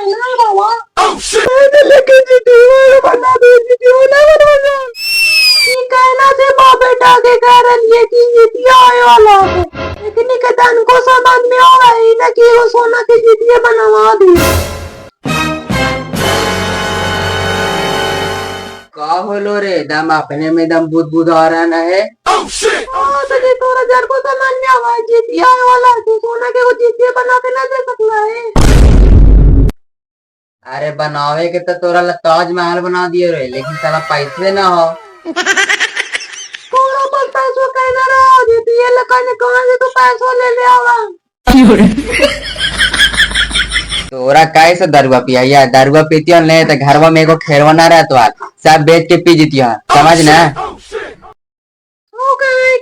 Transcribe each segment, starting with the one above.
ना बाबा लेके जीटीए बना दे जीटीए ना बनवाना ये कहना से बाप बेटा के कह रही है कि जीटीए आए वाला है लेकिन के दान को समझ में आ रहा है ना कि वो सोना के जीटीए बनवा दी का होलो रे दम अपने में दम बुद बुद आ रहा ना है। तो ये तोरा जर को समझ में आवा जीटीए आए वाला है सोना के वो जीटीए बना के ना दे सकता है। अरे बनावे के तो तोरा ताजमहल बना दिए रे लेकिन साला पैसे ना हो। तोरा पास पैसों कहना रहा जीटीए लगाने कहां से तू पैसों ले ले आवा तोरा कैसे दरुआ पिया दरुआ पीतियो नहीं तो घरवा में को खेरवा ना रहा तो सब बेच के पी जीतिया समझ ना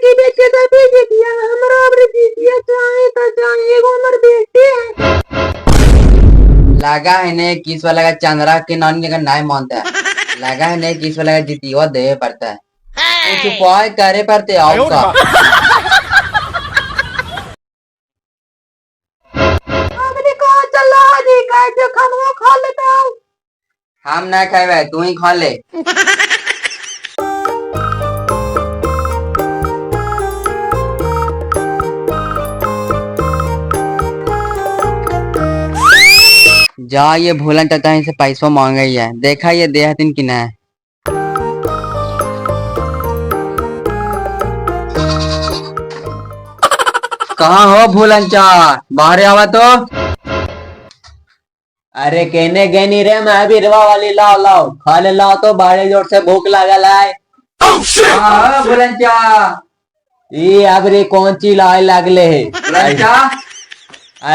की बेच के तो पी जीतिया हमरा अब जीतिया चाहे तो चाहे एगो हमर बेटी है लगा है ने किस वाला का चंद्रा के नानी का नाम मानता है लगा है ने किस वाला का जीतिया दे पड़ता है कुछ उपाय करे पड़ते आओ का जो खाना खा लेता हूँ हम ना खाए तू ही खा ले। जा ये भूलन चाचा से पैसा मांगा ही है देखा ये देहतिन की ना कहाँ हो भूलन चा बाहर आवा तो अरे कहने गनी रे मैं भी रवा वाली लाओ लाओ खा ले लाओ तो बाड़े जोर से भूख लागल है। बुलंचा ये अब रे कौन ची लाए लागले है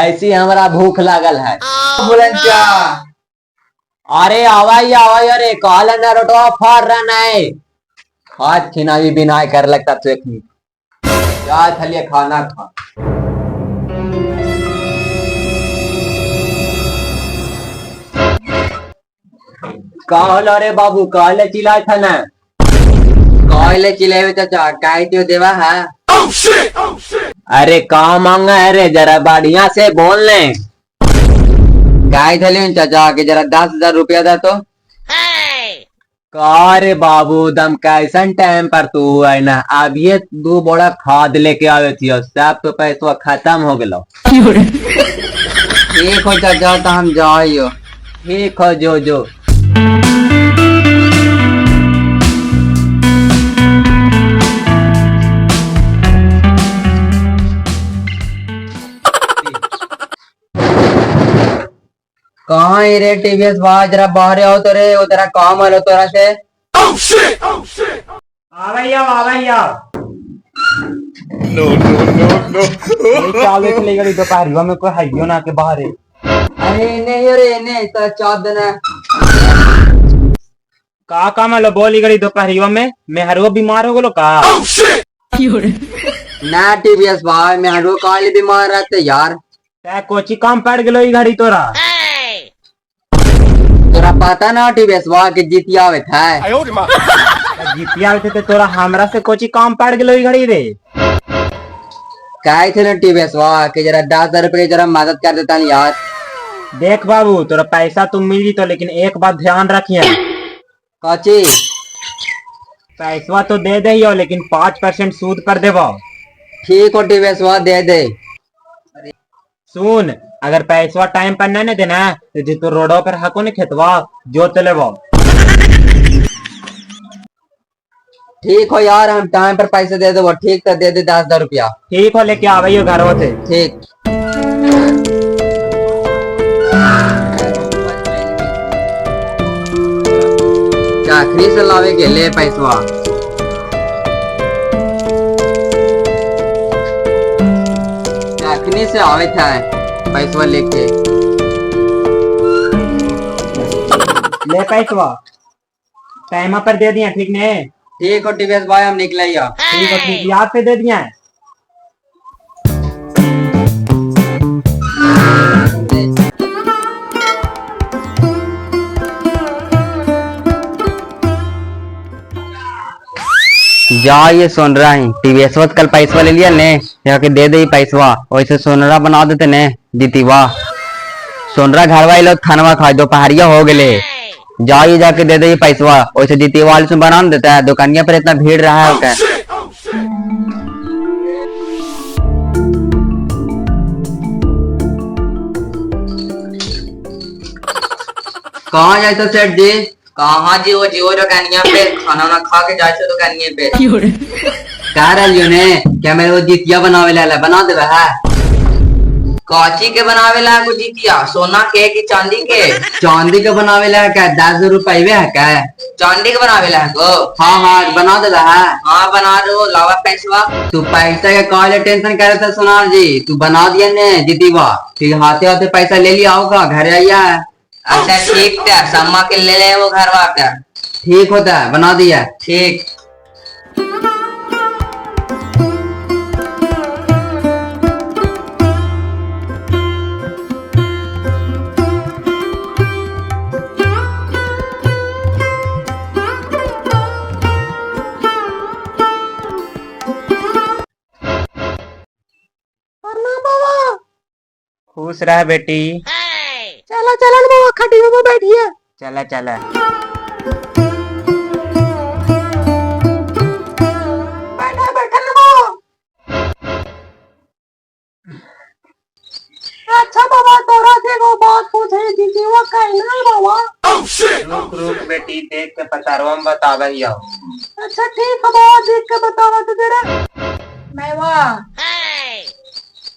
ऐसी हमरा भूख लागल है। बुलंचा अरे आवाई अरे काला न रोटवा फाड़ रहा नहीं हाथ खिनावी बिना कर लगता तो एक जा थलिए खाना खा कहलो रे बाबू कहले चिल्लाए था ना कहले चिल्लाए चाचा काय तो देवा है। अरे कहा मांगा है रे जरा बढ़िया से बोल ले गाय थली चाचा के जरा 10,000 रुपया था तो का रे बाबू दम कैसन टाइम पर तू है ना अब ये 2 बोरा खाद लेके आवे थी सब तो पैसा खत्म हो गलो। ठीक हो चाचा तो हम जाइयो ठीक हो जो कहाँ रे टीवीएस बाहर जरा बाहर आओ तो रे वो तेरा काम आलो तोरा से आवैया नो चावे के लेकर दोपहर में कोई हाइयो ना के बाहर अरे नहीं तो चाद देना का काम लो बोली गई दोपहर में मैं हरो बीमार हो गलो का ना टीवीएस बाहर में हरो काली बीमार रहते यार ते कोची काम पड़ गलो ई घड़ी तोरा तोरा पता ना टीवीएस बाहर के जीतिया आवे था जीतिया आवे थे तोरा हमरा से कोची काम पड़ गलो ई घड़ी रे काय थे ना टीवीएस बाहर के जरा 10,000 रुपये जरा मदद कर देता नहीं यार। देख बाबू तोरा पैसा तुम मिली तो लेकिन एक बात ध्यान रखिए काची पैसा तो दे दे हो लेकिन 5% सूद कर देबो। ठीक हो टीवीएस बाहर दे दे सुन अगर पैसा टाइम पर नहीं देना तो तो रोडों पर हको नहीं खेतवा जोत लेबो। ठीक हो यार हम टाइम पर पैसे दे दो ठीक तो दे दे 10,000 रुपया। ठीक हो लेके आवाइयो घर होते ठीक चाकरी से लावे के ले पैसवा चाकरी से आवे था पैसवा लेके ले पैसा टाइम पर दे दिया ठीक ने ठीक हो टीवीएस भाई हम निकले ठीक हो ठीक याद पे दे दिया जा ये सुन रहा है टीवीएस कल पैसा ले लिया ने यहाँ के दे दे पैसा वैसे सोनरा बना देते ने जीतीवा सोनरा घर वाले लोग खानवा खा दोपहरिया हो गए। जाओ ये जाके दे दो ये पैसवा, वैसे जीती वाले से बना नहीं देता है, दुकानिया पर इतना भीड़ रहा है क्या। कहाँ जाए तो सेठ जी? कहाँ जी वो जीवो दुकानिया पे खाना वाना खा के जाए दुकानिया पे। कह रही ने क्या मेरे वो जीतिया बनावे ला बना दे है। काची के बनावे ला को जीतिया? सोना के कि चांदी के? चांदी के बनावे ला क्या 10 रुपये है क्या? चांदी के बनावे ला को? हाँ हाँ बना दे है। हाँ बना दो, लावा पैसा। तू पैसा का कॉल टेंशन कर रहा था सोनार जी, तू बना दिया ने जीतीवा, फिर हाथे हाथे पैसा ले लिया होगा घर आइया। अच्छा ठीक है, सम्मा के ले ले वो घर वाका। ठीक होता है, बना दिया। ठीक। खुश रह बेटी। चला चला ना बाबा, खटिया में बैठिए। चला चला। बैठा बैठा ना बाबा। अच्छा बाबा, तोरा से वो बात पूछे दीदी, वो कहना है बाबा। रुक रुक बेटी, देख के पतारवा में बतावा ही आओ। अच्छा ठीक है बाबा, देख के बतावा तो जरा। मैं वाह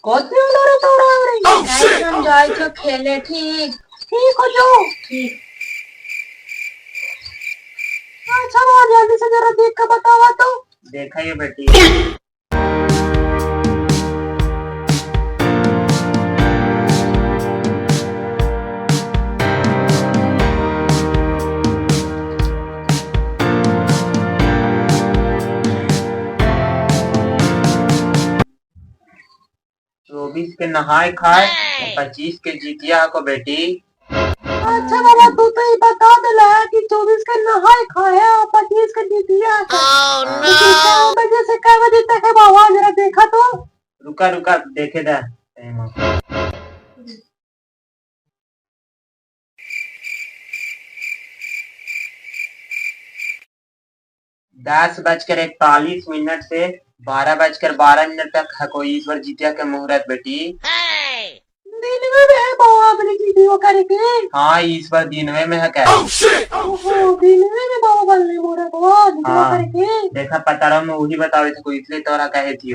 कौन रे तोड़ा रे? नहीं समझाई तो खेले। ठीक ठीक हो जो। ठीक। अच्छा बाबा, जल्दी से जरा देख के बतावा तो। देखा ये बेटी। चौबीस के नहाए खाए, 25 के जीतिया को बेटी। अच्छा बाबा, तू तो ये बता दिला है कि 24 का नहाए खाए और 25 का जीतिया है। लेकिन 4 बजे से कै बजे तक है बाबा, जरा देखा तो। रुका रुका देखे दा। 10:41 से 12:12 तक है कोई ईश्वर जीतिया के मुहूर्त बेटी। दिन में है बाबा अपनी जीतियो करके। हाँ ईश्वर दिनवे में है क्या? ओहो, दिन में बाबा बनने मोरा बाबा जीतियो हाँ। करके। देखा पतारा में वही बतावे थे कोई, इसलिए तोरा कहे थी।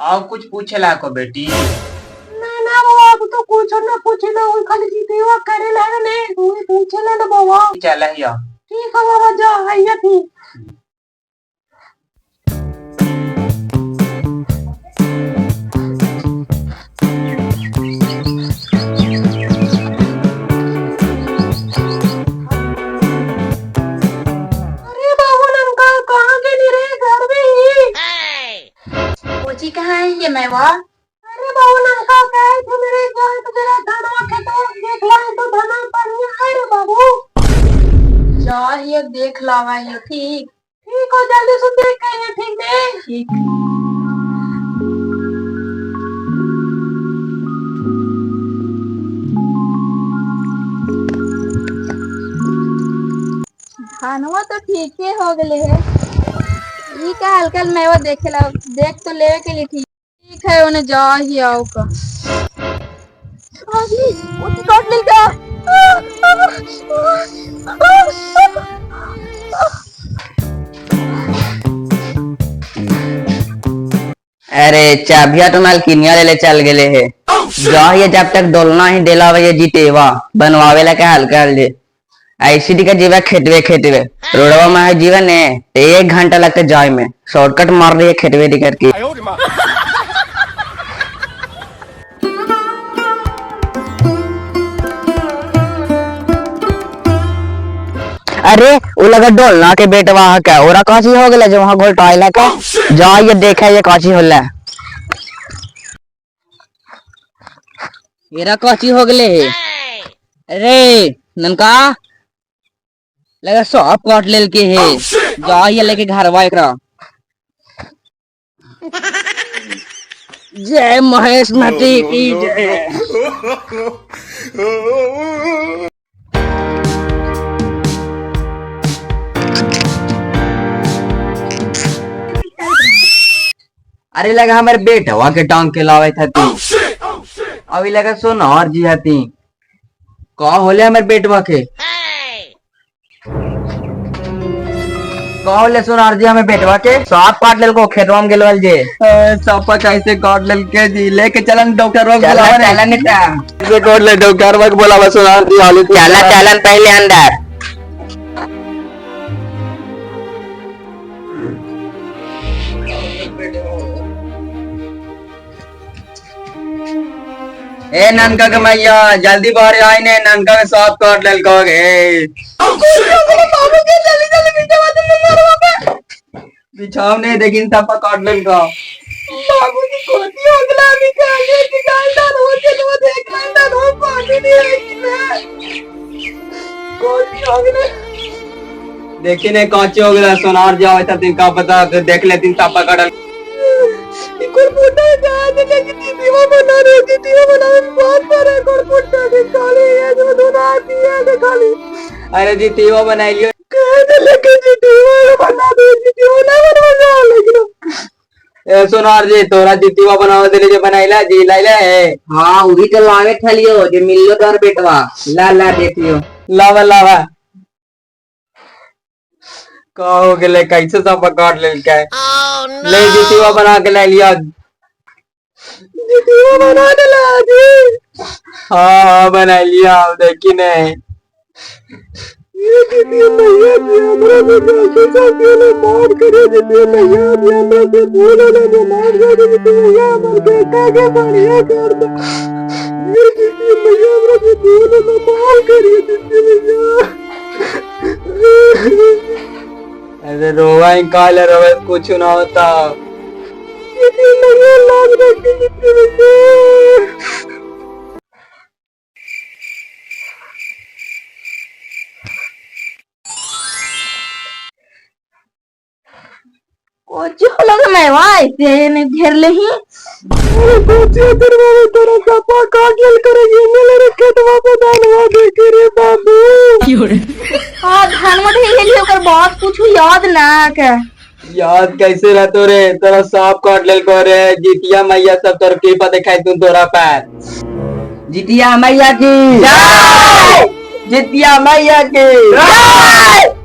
और कुछ पूछे ला को बेटी? ना ना बाबा, अब तो कुछ ना पूछे ना, वही खाली जीतियो करे ला ने, वही पूछे ला ना बाबा। चला ही आओ। ठीक है बाबा, जा आइए। ठीक। अरे बाबू नमका कहाँ के नहीं रहे, घर में ही। कोची कहाँ है ये मैवा? अरे बाबू नमका कहे थे मेरे घर तो तेरा धनवा खेतो देख लाए तो धना पानी आए रे बाबू। जा ये देख लावा ये। ठीक ठीक हो, जल्दी से देख के आइए। ठीक ने। ठीक। धानवा तो ठीक ही हो गए है। ये का हल्का मैवा देखे ला, देख तो ले के लिए ठीक है, उन्हें जा ही आओ का। उठी काट ले क्या? अरे चाबिया तो मालकिनिया ले चल गए है। जा ये जब तक डोलना ही डेला ये जीतेवा बनवावे ला क्या हल्का हल्के ऐसी का जीवा खेतवे खेतवे रोडवा में है जीवन है, 1 घंटा लगता जाए में, शॉर्टकट मार रही है खेतवे टिकट की। अरे वो लगा डोलना के बेटवा क्या ओरा काची हो गया जो वहां गोल टॉयला का। जा ये देखा ये काची होला येरा काची हो गले है। अरे ननका लगा सब काट लेल के है। जा ये लेके घरवा एकरा। जय महेश मती की जय। अरे लगा हमारे बेटवा के टांग के लावे था ती। अभी लगा सोनार जी हती। का होले हमारे बेटवा के? का होले सोनार जी हमें बेटवा के? सांप काट लेल को खेतवा में गेलवल जे। सांपा कैसे काट लेल के जी? लेके चलन डॉक्टर वक चला बुलावा चला नहीं। नेता। इसे काट ले डॉक्टर वक बुलावा सुनार जी हाली। चला चलन पहले अंदर। ए ननका के मैया जल्दी बाहर आए ने, ननका के सांप काट लेल को गे। बिछाव नहीं देखिन सांपा काट लेल का। बाबूजी कोती हो गला अभी काले की गांडा हो चलो देख गांडा हो पानी नहीं है कोती हो गला। देखी ने कांचे हो गया सोनार जाओ तब दिन का पता तो देख ले तीन सांपा काटल। कोई मोटा जात लेकिन दीवा बना रही थी, दीवा बनाने में बहुत सारे कोई मोटा के काले है जो दोनों आती है के खाली। अरे जी तीवा बनाई लियो। कहने लगे जी दीवा बना दो जी दीवा ना बनवा लेकिन ए सोनार जी तोरा जीतीवा बनावे दे जे बनाइला जी लाइला है। हाँ उही तो लावे थलियो जे मिलियो तोर बेटवा। ला ला देखियो। लावा लावा का हो गेले कैसे सांपा काट लेल के? ले जीतीवा बना के ला लिया। जी दीवा बना दे ला जी। हाँ हाँ बना लिया देखी ने। ये दीदी मैया जी हमरा से कैसे जाती है मार करे दीदी मैया जी हमरा से बोला ना मार करे दीदी मैया हमर बेटा के बढ़िया कर दो। ये दीदी मैया हमरा से बोला ना मार करे दीदी मैया। अरे रोवा काले रोवे कुछ ना होता। दीदी मैया लाग रखी दीदी मैया। कोची होलो के मैं वाई से ने घेर ले ही। अरे कोची दरवा में तेरा सपा काट लेल करेगी मेरे रखे तो वापस डालवा दे के रे बाबू। हां धान में ढेले लियो कर बहुत कुछ याद ना के। याद कैसे रहतो रे? तेरा सांप काट लेल को रे। जीतिया मैया सब तोर कृपा दिखाई तू तोरा पैर। जितिया मैया की जय! जीतिया मैया की जय!